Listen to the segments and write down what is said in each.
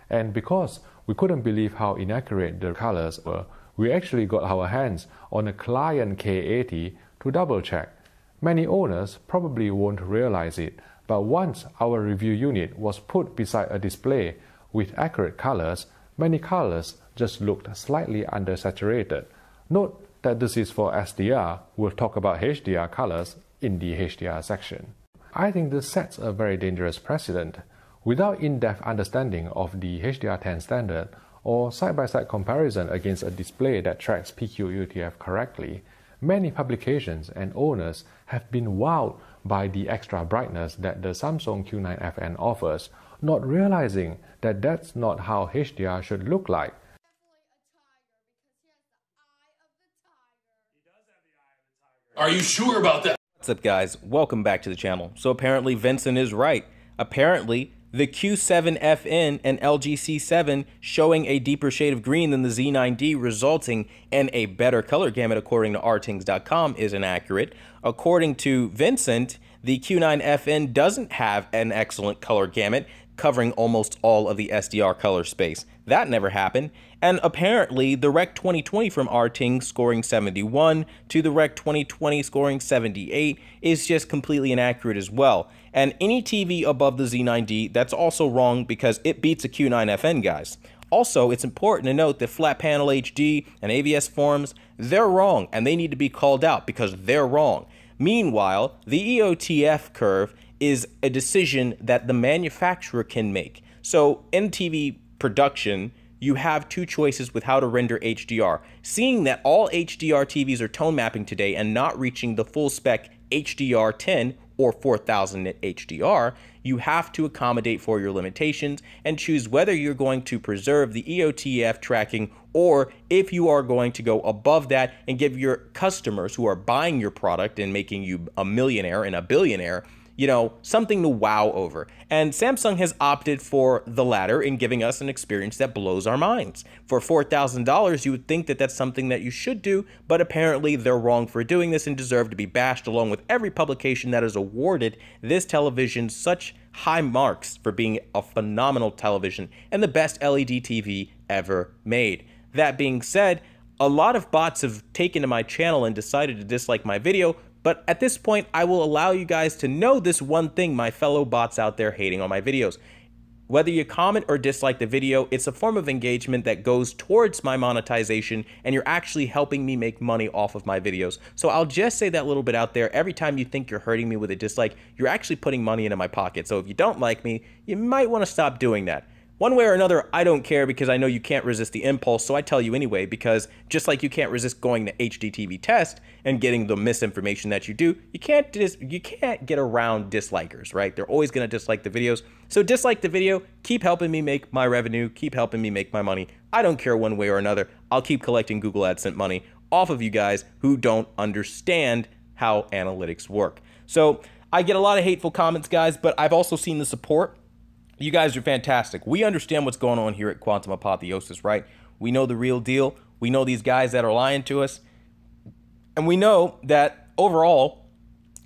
And because we couldn't believe how inaccurate the colors were, we actually got our hands on a Client K80 to double check. Many owners probably won't realize it, but once our review unit was put beside a display with accurate colors, many colors just looked slightly undersaturated. Note that this is for SDR. We'll talk about HDR colors in the HDR section. I think this sets a very dangerous precedent. Without in-depth understanding of the HDR10 standard or side-by-side comparison against a display that tracks PQ-UTF correctly, many publications and owners have been wowed by the extra brightness that the Samsung Q9FN offers, not realizing that that's not how HDR should look like. Are you sure about that? What's up, guys? Welcome back to the channel. So apparently Vincent is right. Apparently the Q7FN and LG C7 showing a deeper shade of green than the Z9D, resulting in a better color gamut according to rtings.com, is inaccurate. According to Vincent, the Q9FN doesn't have an excellent color gamut, covering almost all of the SDR color space. That never happened. And apparently the Rec 2020 from rtings scoring 71 to the Rec 2020 scoring 78 is just completely inaccurate as well. And any TV above the Z9D, that's also wrong because it beats a Q9FN, guys. Also, it's important to note that Flat Panel HD and AVS forums, they're wrong, and they need to be called out because they're wrong. Meanwhile, the EOTF curve is a decision that the manufacturer can make. So in TV production, you have two choices with how to render HDR. Seeing that all HDR TVs are tone mapping today and not reaching the full spec HDR10 or 4000 nit HDR, you have to accommodate for your limitations and choose whether you're going to preserve the EOTF tracking or if you are going to go above that and give your customers who are buying your product and making you a millionaire and a billionaire, you know, something to wow over. And Samsung has opted for the latter in giving us an experience that blows our minds. For $4,000, you would think that that's something that you should do, but apparently they're wrong for doing this and deserve to be bashed along with every publication that has awarded this television such high marks for being a phenomenal television and the best LED TV ever made. That being said, a lot of bots have taken to my channel and decided to dislike my video, but at this point, I will allow you guys to know this one thing, my fellow bots out there hating on my videos. Whether you comment or dislike the video, it's a form of engagement that goes towards my monetization, and you're actually helping me make money off of my videos. So I'll just say that little bit out there. Every time you think you're hurting me with a dislike, you're actually putting money into my pocket. So if you don't like me, you might want to stop doing that. One way or another, I don't care because I know you can't resist the impulse, so I tell you anyway, because just like you can't resist going to HDTVTEST and getting the misinformation that you do, you can't get around dislikers, right? They're always going to dislike the videos. So dislike the video, keep helping me make my revenue, keep helping me make my money. I don't care one way or another. I'll keep collecting Google AdSense money off of you guys who don't understand how analytics work. So I get a lot of hateful comments, guys, but I've also seen the support. You guys are fantastic. We understand what's going on here at Quantum Apotheosis, right? We know the real deal. We know these guys that are lying to us. And we know that overall,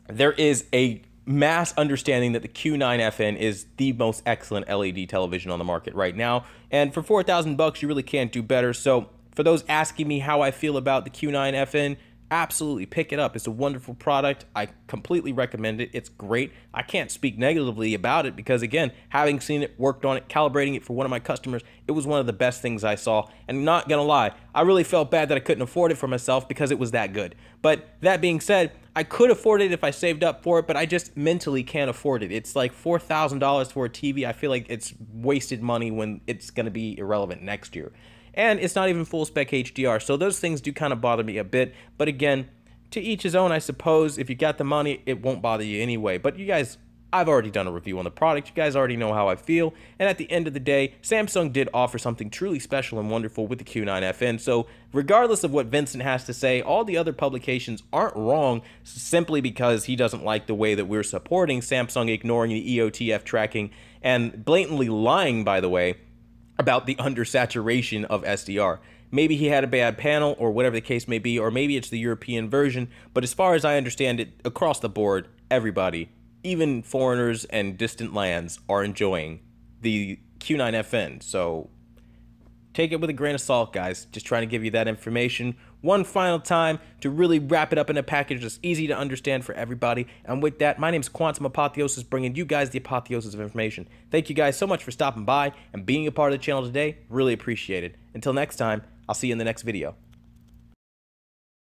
there is a mass understanding that the Q9FN is the most excellent LED television on the market right now. And for $4,000, you really can't do better. So for those asking me how I feel about the Q9FN, absolutely pick it up. It's a wonderful product. I completely recommend it. It's great. I can't speak negatively about it because, again, having seen it, worked on it, calibrating it for one of my customers, it was one of the best things I saw. And not gonna lie, I really felt bad that I couldn't afford it for myself because it was that good. But that being said, I could afford it if I saved up for it, but I just mentally can't afford it. It's like $4,000 for a TV. I feel like it's wasted money when it's gonna be irrelevant next year. And it's not even full spec HDR, so those things do kind of bother me a bit. But again, to each his own, I suppose. If you got the money, it won't bother you anyway. But you guys, I've already done a review on the product. You guys already know how I feel. And at the end of the day, Samsung did offer something truly special and wonderful with the Q9FN. So regardless of what Vincent has to say, all the other publications aren't wrong simply because he doesn't like the way that we're supporting Samsung ignoring the EOTF tracking and blatantly lying, by the way, about the undersaturation of SDR. Maybe he had a bad panel or whatever the case may be, or maybe it's the European version, but as far as I understand it, across the board, everybody, even foreigners and distant lands, are enjoying the Q9FN. So take it with a grain of salt, guys. Just trying to give you that information one final time to really wrap it up in a package that's easy to understand for everybody. And with that, my name is Quantum Apotheosis, bringing you guys the apotheosis of information. Thank you guys so much for stopping by and being a part of the channel today. Really appreciate it. Until next time, I'll see you in the next video.